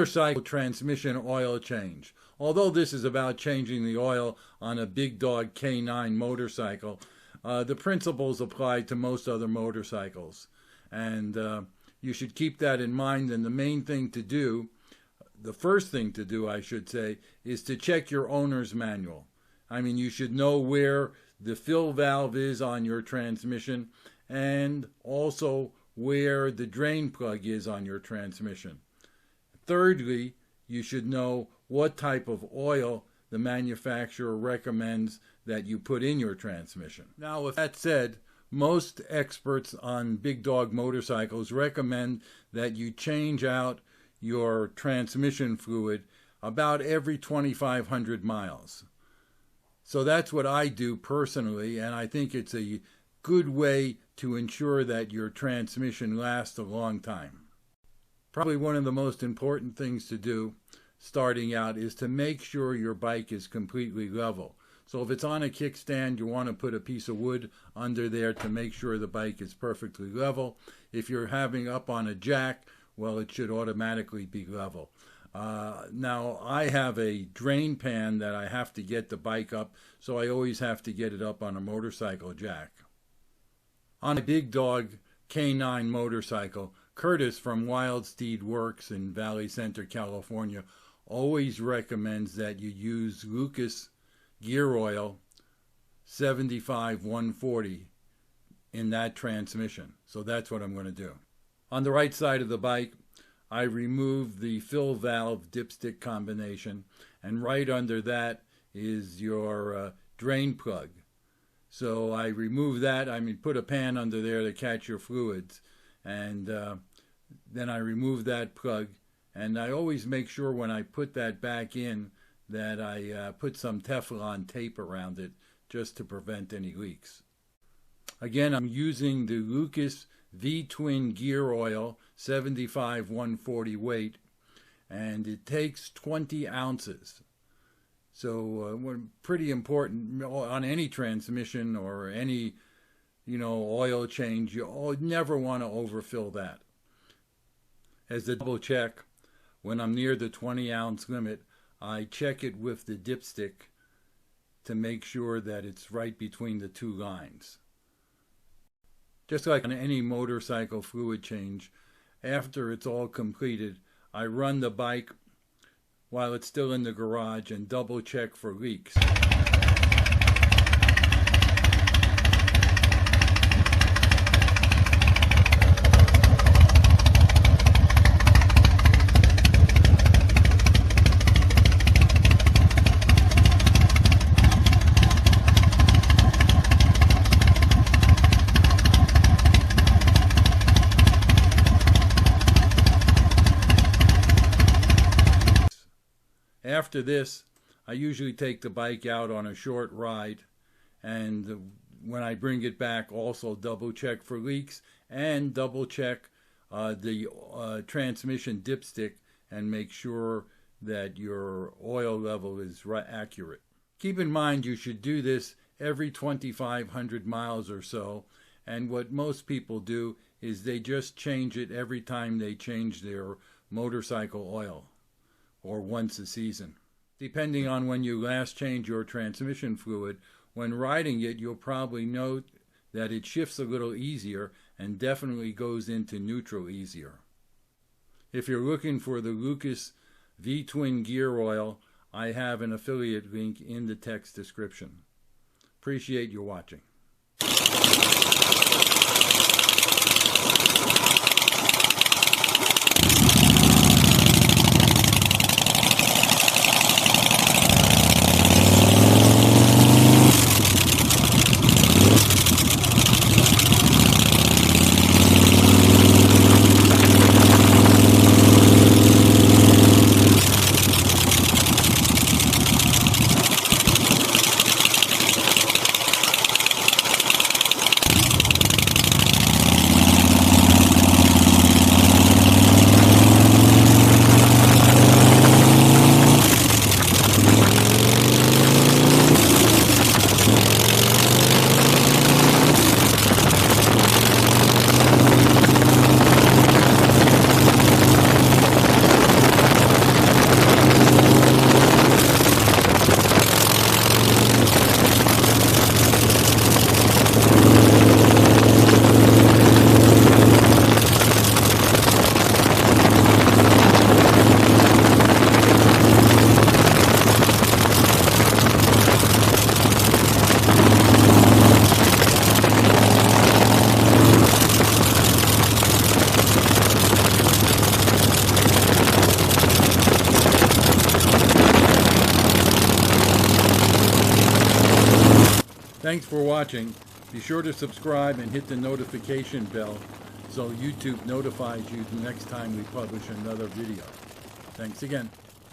Motorcycle transmission oil change. Although this is about changing the oil on a Big Dog K9 motorcycle, the principles apply to most other motorcycles. And you should keep that in mind. And the main thing to do, the first thing to do, I should say, is to check your owner's manual. I mean, you should know where the fill valve is on your transmission and also where the drain plug is on your transmission. Thirdly, you should know what type of oil the manufacturer recommends that you put in your transmission. Now, with that said, most experts on Big Dog motorcycles recommend that you change out your transmission fluid about every 2,500 miles. So that's what I do personally, and I think it's a good way to ensure that your transmission lasts a long time. Probably one of the most important things to do starting out is to make sure your bike is completely level. So if it's on a kickstand, you want to put a piece of wood under there to make sure the bike is perfectly level. If you're having up on a jack, well, it should automatically be level. Now, I have a drain pan that I have to get the bike up, so I always have to get it up on a motorcycle jack. On a Big Dog K9 motorcycle, Curtis from Wild Steed Works in Valley Center, California, always recommends that you use Lucas gear oil 75-140 in that transmission. So that's what I'm going to do. On the right side of the bike, I remove the fill valve dipstick combination, and right under that is your drain plug. So I remove that. I mean, put a pan under there to catch your fluids, and then I remove that plug. And I always make sure when I put that back in that I put some Teflon tape around it just to prevent any leaks. Again, I'm using the Lucas V-Twin gear oil, 75-140 weight, and it takes 20 ounces. So pretty important on any transmission or any, oil change. You never want to overfill that. As a double check, when I'm near the 20-ounce limit, I check it with the dipstick to make sure that it's right between the two lines. Just like on any motorcycle fluid change, after it's all completed, I run the bike while it's still in the garage and double check for leaks. After this, I usually take the bike out on a short ride, and when I bring it back, also double check for leaks and double check the transmission dipstick and make sure that your oil level is accurate. Keep in mind you should do this every 2,500 miles or so, and what most people do is they just change it every time they change their motorcycle oil, or once a season. Depending on when you last change your transmission fluid, when riding it, you'll probably note that it shifts a little easier and definitely goes into neutral easier. If you're looking for the Lucas V-Twin gear oil, I have an affiliate link in the text description. Appreciate your watching. Thanks for watching. Be sure to subscribe and hit the notification bell so YouTube notifies you the next time we publish another video. Thanks again.